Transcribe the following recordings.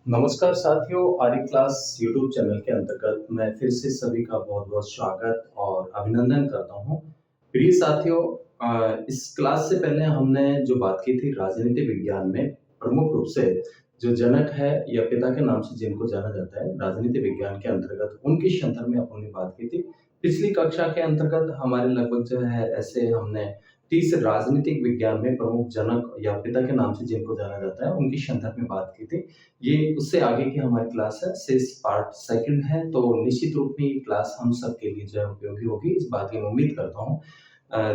नमस्कार साथियों, आर्य class YouTube channel के अंतर्गत मैं फिर से सभी का बहुत-बहुत स्वागत और अभिनंदन करता हूँ। प्रिय साथियों, इस क्लास से पहले हमने जो बात की थी राजनीति विज्ञान में प्रमुख रूप से जो जनक है या पिता के नाम से जिनको जाना जाता है, राजनीति विज्ञान के अंतर्गत उनके संदर्भ में अपन ने बात की थी। पिछली कक्षा के अंतर्गत हमारे लगभग जो है ऐसे हमने 30 राजनीतिक विज्ञान में प्रमुख जनक या पिता के नाम से जिनको जाना जाता है, उनके संदर्भ में बात की थी। ये उससे आगे की हमारी क्लास है, शेष पार्ट सेकंड है, तो निश्चित रूप में ये क्लास हम सबके लिए जो है उपयोगी होगी, इस बात की मैं उम्मीद करता हूँ।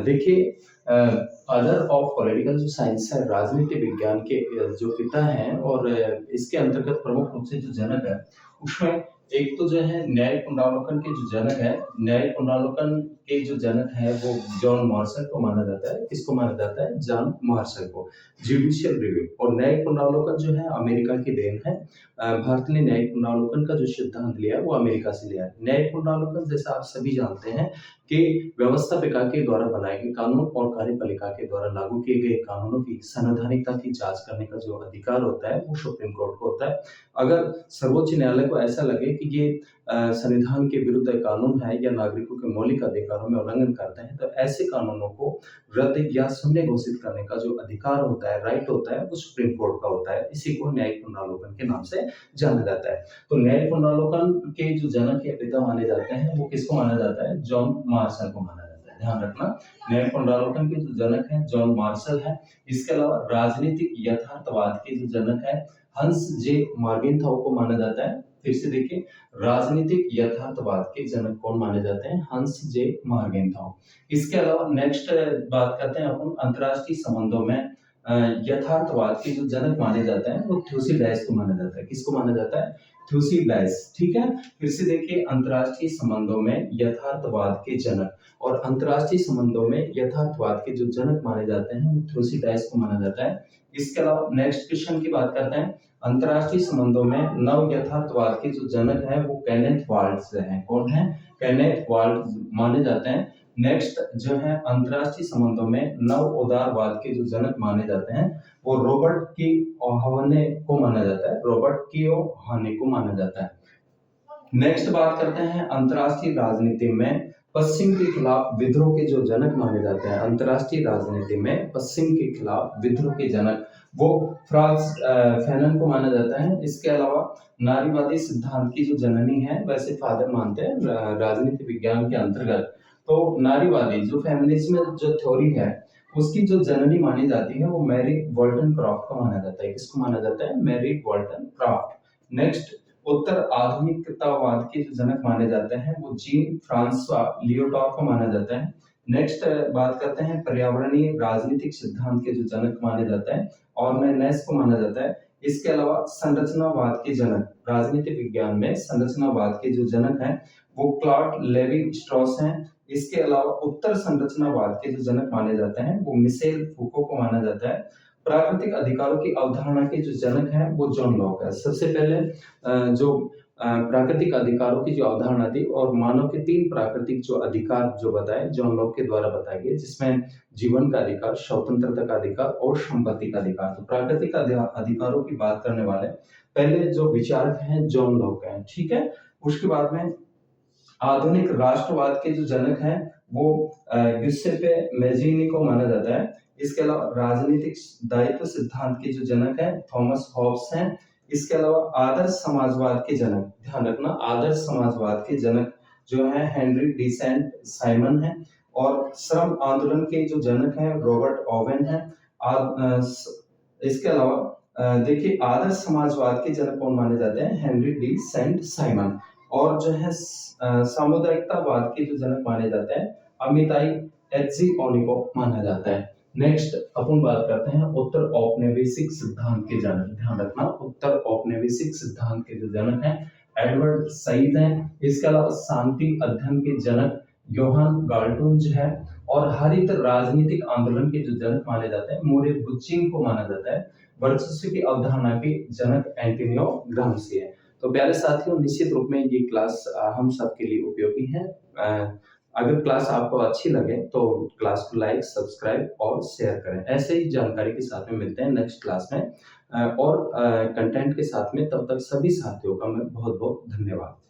देखिए, फादर ऑफ पॉलिटिकल जो साइंस है, राजनीति विज्ञान के जो पिता हैं और इसके अंतर्गत प्रमुख रूप से जो जनक है, उसमें एक तो जो है न्याय पुनरावलोकन के जो जनक है, न्याय पुनरावलोकन के जो जनक है वो जॉन मार्शल को माना जाता है। किसको माना जाता है? जॉन मार्शल को। जुडिशियल रिव्यू और न्यायिक पुनरावलोकन जो है अमेरिका की देन है। भारत ने न्यायिक पुनरावलोकन का जो सिद्धांत लिया है वो अमेरिका से लिया है। न्यायिक पुनरावलोकन जैसा आप सभी जानते हैं कि व्यवस्थापिका के द्वारा बनाए गए कानून और कार्यपालिका के द्वारा लागू किए गए कानूनों की संवैधानिकता की जांच करने का जो अधिकार होता है वो सुप्रीम कोर्ट को होता है। अगर सर्वोच्च न्यायालय को ऐसा लगे कि ये संविधान के विरुद्ध कानून है या नागरिकों के मौलिक अधिकारों में उल्लंघन करते हैं, तो ऐसे कानूनों को रद्द या शून्य घोषित करने का जो अधिकार होता है, राइट होता है, वो सुप्रीम कोर्ट का होता है। इसी को न्यायिक पुनरावलोकन के नाम से जाना जाता है। तो न्यायिक पुनरावलोकन के जो जनक या पिता माने जाते हैं वो किसको माना जाता है? जॉन मार्शल को माना जाता है। ध्यान रखना, न्यायिक पुनरावलोकन के जो जनक है जॉन मार्शल है। इसके अलावा राजनीतिक यथार्थवाद के जो जनक है हंस जे मॉर्गेनथाउ को माना जाता है। फिर से देखिए, राजनीतिक यथार्थवाद के जनक कौन माने जाते हैं? हंस जे मॉर्गेनथाउ। इसके अलावा नेक्स्ट बात करते हैं अपन अंतर्राष्ट्रीय संबंधों में यथार्थवाद के जो जनक माने जाते हैं वो थ्यूसिडाइड्स को माना जाता है। किसको माना जाता है? थ्यूसिडाइड्स। ठीक है, फिर से देखिए, अंतर्राष्ट्रीय संबंधों में यथार्थवाद के जनक और अंतर्राष्ट्रीय संबंधों में यथार्थवाद के जो जनक माने जाते हैं वो थ्यूसिडाइड्स को माना जाता है। इसके अलावा नेक्स्ट क्वेश्चन की बात करते हैं, अंतर्राष्ट्रीय संबंधों में नव यथार्थवाद के जो जनक है वो केनेथ वाल्ट्ज हैं। कौन है? केनेथ वाल्ट्ज माने जाते हैं। नेक्स्ट जो है अंतर्राष्ट्रीय संबंधों में नव उदारवाद के जो जनक माने जाते हैं वो रॉबर्ट की ओहाने को माना जाता है। रॉबर्ट की ओहाने को माना जाता है। नेक्स्ट बात करते हैं अंतर्राष्ट्रीय राजनीति में पश्चिम के खिलाफ विद्रोह के जो जनक माने जाते हैं। अंतर्राष्ट्रीय राजनीति में पश्चिम के खिलाफ विद्रोह के जनक वो फ्रांस फैनन को माना जाता है। इसके अलावा नारीवादी सिद्धांत की जो जननी है, वैसे फादर मानते हैं राजनीति विज्ञान के अंतर्गत, तो नारीवादी जो फेमिनिज्म जो थ्योरी है उसकी जो जननी मानी जाती है वो मैरी वॉल्टनक्रॉफ्ट को माना जाता है। किसको माना जाता है? मैरी वॉल्टनक्रॉफ्ट। नेक्स्ट, उत्तर आधुनिकतावाद के जो जनक माने जाते हैं वो जीन फ्रांसवा लियोटार को माना जाता है। नेक्स्ट बात करते हैं पर्यावरणीय राजनीतिक सिद्धांत के जो जनक माने जाते हैं ऑर्नेनेस को माना जाता है। इसके अलावा संरचनावाद के जनक, राजनीतिक विज्ञान में संरचनावाद के जो जनक हैं वो क्लॉड लेवी स्ट्रॉस हैं। इसके अलावा उत्तर संरचनावाद के जो जनक माने जाते हैं वो मिशेल फूको को माना जाता है। प्राकृतिक अधिकारों की अवधारणा के जो जनक हैं वो जॉन लॉक है। सबसे पहले जो प्राकृतिक अधिकारों की जो अवधारणा थी और मानव के 3 प्राकृतिक जो अधिकार जो बताए जॉन लॉक के द्वारा बताए गए, जिसमें जीवन का अधिकार, स्वतंत्रता का अधिकार और संपत्ति का अधिकार। तो प्राकृतिक अधिकारों की बात करने वाले पहले जो विचारक हैं जॉन लॉक हैं। ठीक है, उसके बाद में आधुनिक राष्ट्रवाद के जो जनक हैं वो गिuseppe मैज़ीनी को माना जाता है। इसके अलावा राजनीतिक दायित्व सिद्धांत के जो जनक हैं थॉमस हॉब्स हैं। इसके अलावा आदर्श समाजवाद के जनक, ध्यान रखना, आदर्श समाजवाद के जनक जो है हेनरी डी सेंट साइमन है। और श्रम आंदोलन के जो जनक हैं रॉबर्ट ओवेन है। इसके अलावा देखिए, आदर्श समाजवाद के जनक कौन माने जाते हैं? Henry de Saint Simon. और जो है सामुदायिकतावाद के जो जनक माने जाते हैं अमिताई एत्जिओनी को माना जाता है। नेक्स्ट अपन बात करते हैं उत्तर औपनिवेशिक सिद्धांत के जनक। ध्यान रखना, उत्तर औपनिवेशिक सिद्धांत के जो जनक हैं एडवर्ड सईद हैं। इसके अलावा शांति अध्ययन के जनक योहान गाल्टुंज है। और हरित राजनीतिक आंदोलन के जो जनक माने जाते हैं मोरे बुचिंग को माना जाता है। वर्चस्व की अवधारणा के जनक एंटोनियो ग्राम्सी है। तो प्यारे साथियों, निश्चित रूप में ये क्लास हम सबके लिए उपयोगी है। अगर क्लास आपको अच्छी लगे तो क्लास को लाइक, सब्सक्राइब और शेयर करें। ऐसे ही जानकारी के साथ में मिलते हैं नेक्स्ट क्लास में। और कंटेंट के साथ में। तब तक सभी साथियों का मैं बहुत-बहुत धन्यवाद।